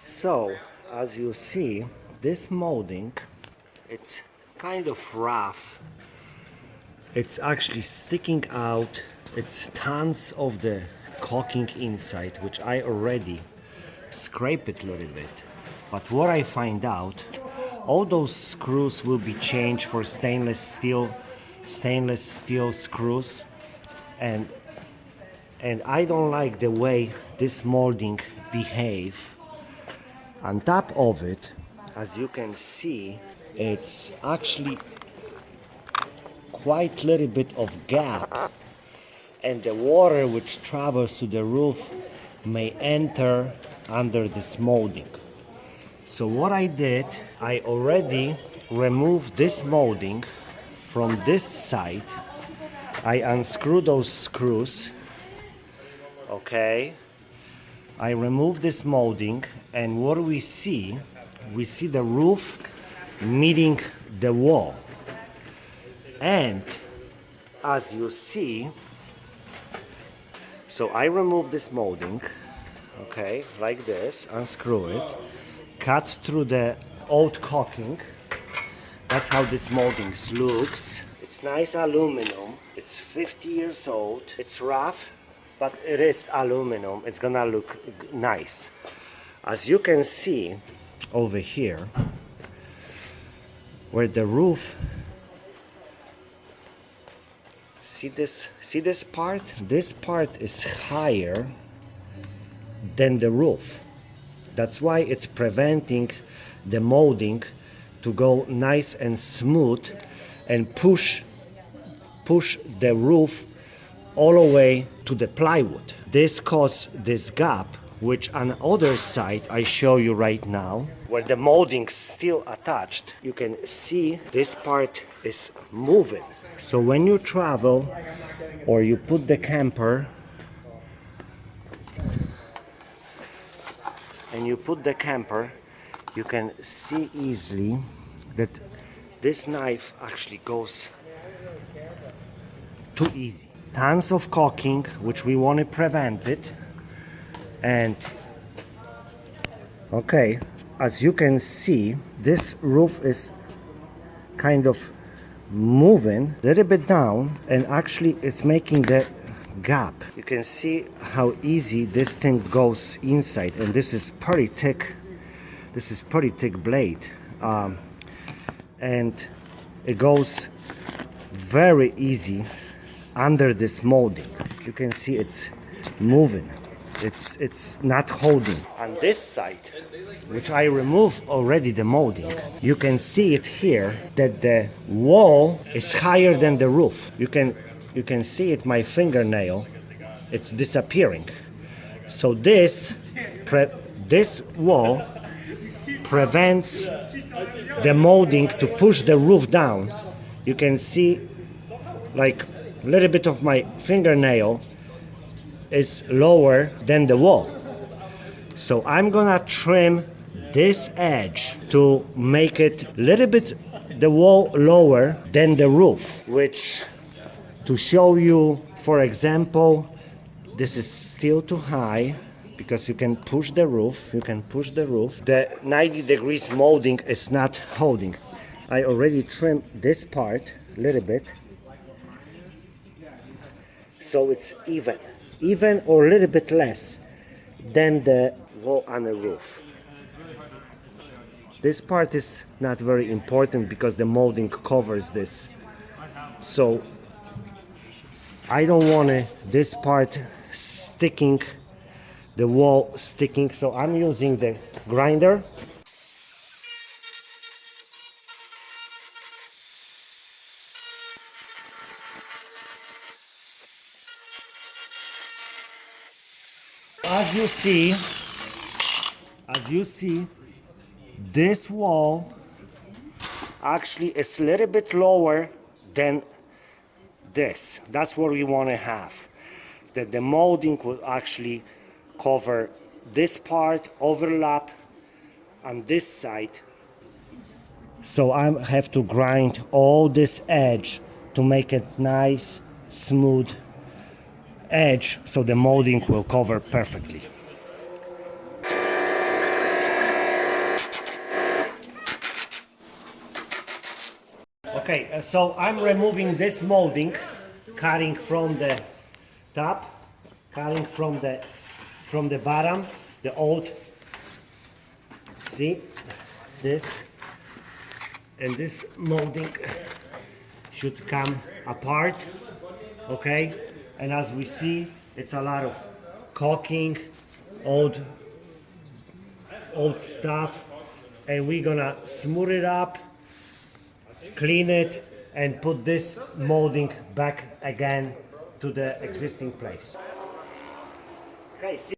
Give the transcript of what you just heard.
So, as you see, this molding, it's kind of rough. It's actually sticking out. It's tons of the caulking inside, which I already scrape it a little bit. But what I find out, all those screws will be changed for stainless steel screws, and I don't like the way this molding behave. On top of it, as you can see, it's actually quite little bit of gap, and the water which travels to the roof may enter under this molding. So what I did, I already removed this molding from this side. I unscrew those screws, okay? I remove this molding, and what we see the roof meeting the wall. And as you see, so I remove this molding, okay, like this, unscrew it, cut through the old caulking. That's how this molding looks. It's nice aluminum. It's 50 years old. It's rough, but it is aluminum. It's gonna look nice. As you can see over here, where the roof, see this part? This part is higher than the roof. That's why it's preventing the molding to go nice and smooth and push the roof all the way to the plywood. This causes this gap, which on the other side I show you right now, where the molding still attached. You can see this part is moving. So when you travel or you put the camper and you put the camper, you can see easily that this knife actually goes too easy. Tons of caulking, which we want to prevent it. And okay, as you can see, this roof is kind of moving a little bit down, and actually it's making the gap. You can see how easy this thing goes inside, and this is pretty thick. This is pretty thick blade, and it goes very easy under this molding. You can see it's moving. It's not holding. On this side, which I removed already the molding, you can see it here that the wall is higher than the roof. You can see it, my fingernail, it's disappearing. So this wall prevents the molding to push the roof down. You can see like a little bit of my fingernail is lower than the wall. So I'm gonna trim this edge to make it a little bit the wall lower than the roof, which, to show you, for example, this is still too high because you can push the roof. The 90 degrees molding is not holding. I already trimmed this part a little bit, so it's even or a little bit less than the wall on the roof. This part is not very important because the molding covers this. So I don't want this part sticking, the wall sticking, so I'm using the grinder. As you see, this wall actually is a little bit lower than this. That's what we want to have. That the molding will actually cover this part, overlap on this side. So I have to grind all this edge to make it nice, smooth edge, so the molding will cover perfectly. Okay, so I'm removing this molding, cutting from the top, cutting from the bottom, the old. See this, and this molding should come apart. Okay, and as we see, it's a lot of caulking, old stuff, and we're gonna smooth it up, clean it, and put this molding back again to the existing place. Okay, see